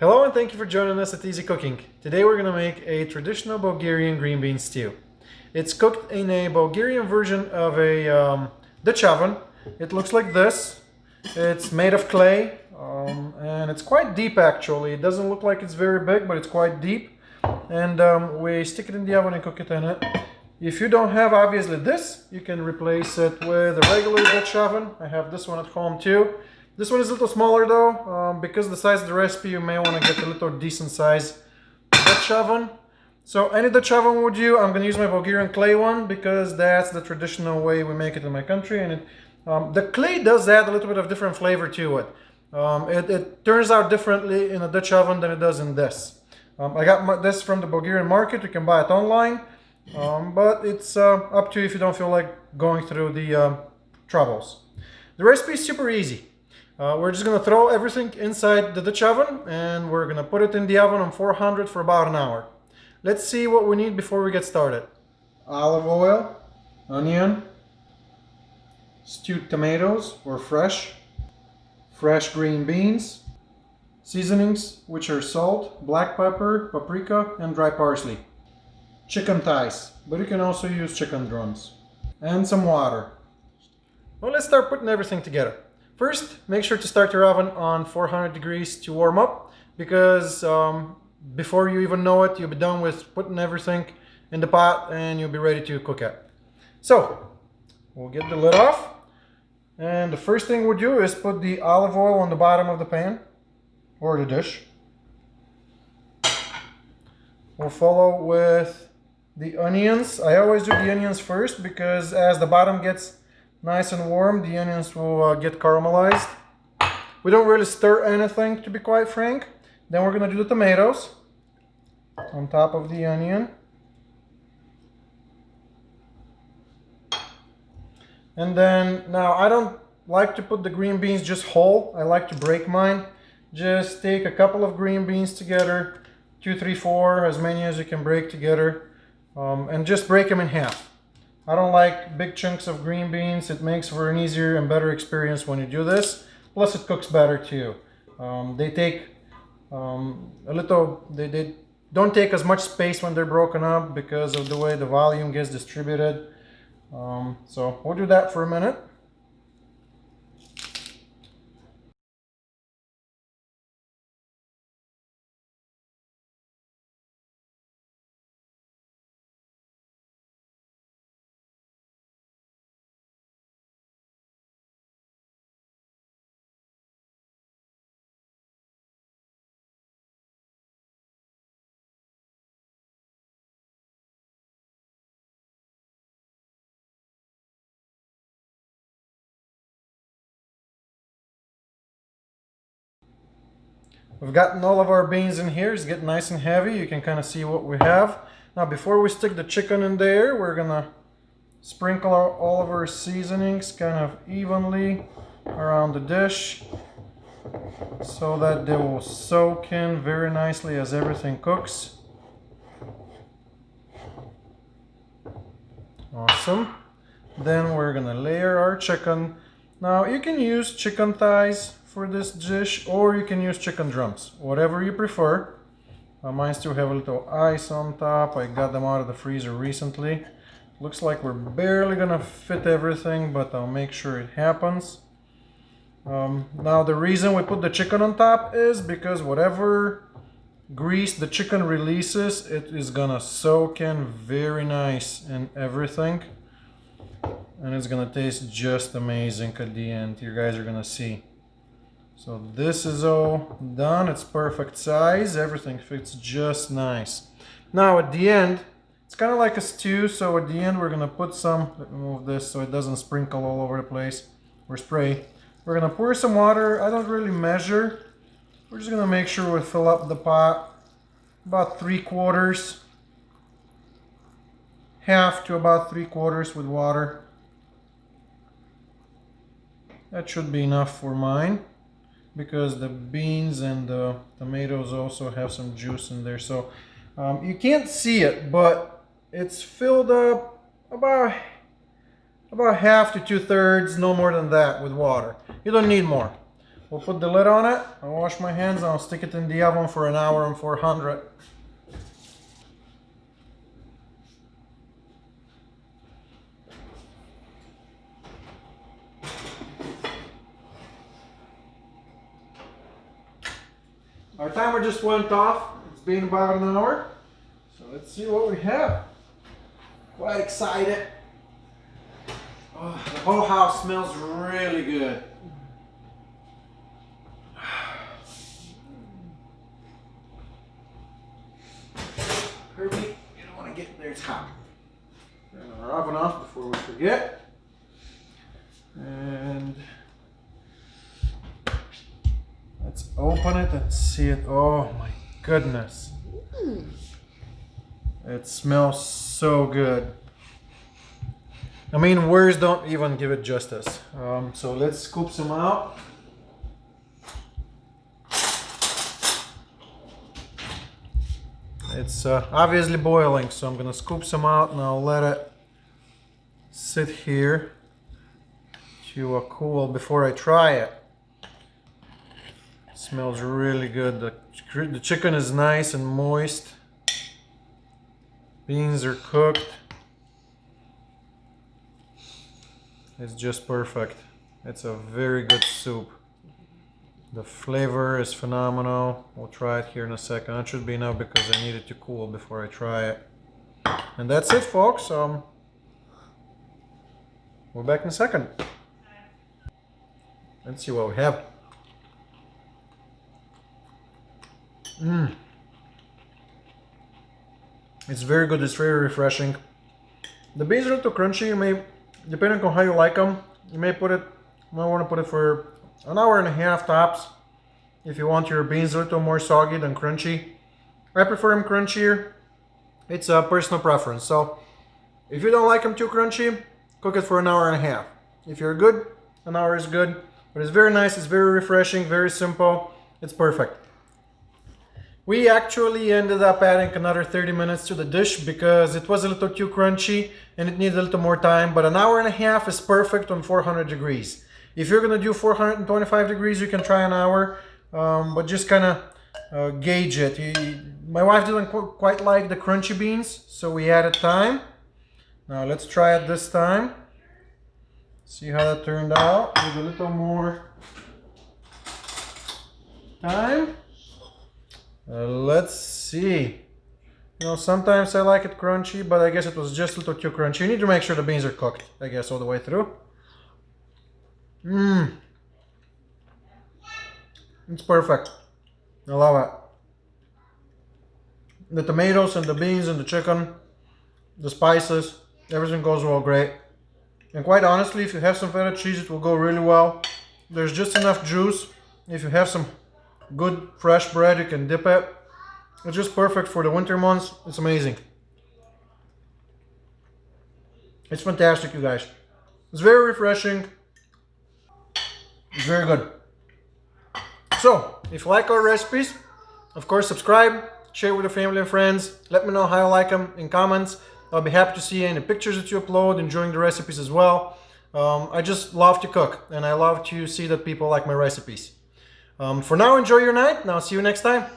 Hello and thank you for joining us at Easy Cooking. Today we're going to make a traditional Bulgarian green bean stew. It's cooked in a Bulgarian version of a Dutch oven. It looks like this. It's made of clay and it's quite deep actually. It doesn't look like it's very big, but it's quite deep. And we stick it in the oven and cook it in it. If you don't have obviously this, you can replace it with a regular Dutch oven. I have this one at home too. This one is a little smaller though, because the size of the recipe you may want to get a little decent size Dutch oven. So any Dutch oven would do. I'm going to use my Bulgarian clay one because that's the traditional way we make it in my country. And the clay does add a little bit of different flavor to it. It turns out differently in a Dutch oven than it does in this. I got this from the Bulgarian market. You can buy it online, but it's up to you if you don't feel like going through the troubles. The recipe is super easy. We're just going to throw everything inside the Dutch oven and we're going to put it in the oven on 400 for about an hour. Let's see what we need before we get started. Olive oil, onion, stewed tomatoes or fresh green beans, seasonings which are salt, black pepper, paprika and dry parsley, chicken thighs, but you can also use chicken drums, and some water. Well, let's start putting everything together. First, make sure to start your oven on 400 degrees to warm up, because before you even know it, you'll be done with putting everything in the pot and you'll be ready to cook it. So, we'll get the lid off. And the first thing we'll do is put the olive oil on the bottom of the pan, or the dish. We'll follow with the onions. I always do the onions first because as the bottom gets nice and warm, the onions will get caramelized. We don't really stir anything, to be quite frank. Then we're going to do the tomatoes on top of the onion. And then, now I don't like to put the green beans just whole. I like to break mine. Just take a couple of green beans together, 2, 3, 4, as many as you can break together, and just break them in half. I don't like big chunks of green beans. It makes for an easier and better experience when you do this. Plus it cooks better too. They take they don't take as much space when they're broken up because of the way the volume gets distributed. So we'll do that for a minute. We've gotten all of our beans in here. It's getting nice and heavy. You can kind of see what we have. Now before we stick the chicken in there, we're gonna sprinkle all of our seasonings kind of evenly around the dish so that they will soak in very nicely as everything cooks. Awesome. Then we're gonna layer our chicken. Now you can use chicken thighs for this dish, or you can use chicken drums, whatever you prefer. Mine still have a little ice on top. I got them out of the freezer recently. Looks like we're barely gonna fit everything, but I'll make sure it happens. Now the reason we put the chicken on top is because whatever grease the chicken releases, it is gonna soak in very nice in everything, and it's gonna taste just amazing at the end. You guys are gonna see. So this is all done. It's perfect size. Everything fits just nice. Now at the end, it's kind of like a stew. So at the end, we're gonna put some. Let me move this so it doesn't sprinkle all over the place or spray. We're gonna pour some water. I don't really measure. We're just gonna make sure we fill up the pot about 3/4, half to about 3/4 with water. That should be enough for mine, because the beans and the tomatoes also have some juice in there. So you can't see it, but it's filled up about half to 2/3, no more than that, with water. You don't need more. We'll put the lid on it. I'll wash my hands and I'll stick it in the oven for an hour on 400. Our timer just went off. It's been about an hour. So let's see what we have. Quite excited. Oh, the whole house smells really good. Herbie, you don't want to get there, it's hot. Turn our oven off before we forget. And let's open it and see it. Oh my goodness. It smells so good. I mean, words don't even give it justice. So let's scoop some out. It's obviously boiling, so I'm gonna scoop some out and I'll let it sit here to cool before I try it. It smells really good. The chicken is nice and moist. Beans are cooked. It's just perfect. It's a very good soup. The flavor is phenomenal. We'll try it here in a second. It should be enough because I need it to cool before I try it. And that's it, folks. We're back in a second. Let's see what we have. It's very good. It's very refreshing. The beans are a little crunchy. You may, depending on how you like them, you may want to put it for an hour and a half tops if you want your beans a little more soggy than crunchy. I prefer them crunchier. It's a personal preference. So if you don't like them too crunchy, cook it for an hour and a half. If you're good, an hour is good. But it's very nice, it's very refreshing, very simple. It's perfect. We actually ended up adding another 30 minutes to the dish because it was a little too crunchy and it needed a little more time. But an hour and a half is perfect on 400 degrees. If you're gonna do 425 degrees, you can try an hour, but just kind of gauge it. My wife didn't quite like the crunchy beans, so we added time. Now let's try it this time. See how that turned out with a little more time. Let's see. You know, sometimes I like it crunchy, but I guess it was just a little too crunchy. You need to make sure the beans are cooked, I guess, all the way through. It's perfect. I love it. The tomatoes and the beans and the chicken, the spices, everything goes well great. And quite honestly, if you have some feta cheese, it will go really well. There's just enough juice. If you have some good fresh bread, you can dip it. It's just perfect for the winter months. It's amazing. It's fantastic, you guys. It's very refreshing. It's very good. So, if you like our recipes, of course subscribe, share with your family and friends. Let me know how you like them in comments. I'll be happy to see any pictures that you upload, enjoying the recipes as well. I just love to cook and I love to see that people like my recipes. For now, enjoy your night and I'll see you next time.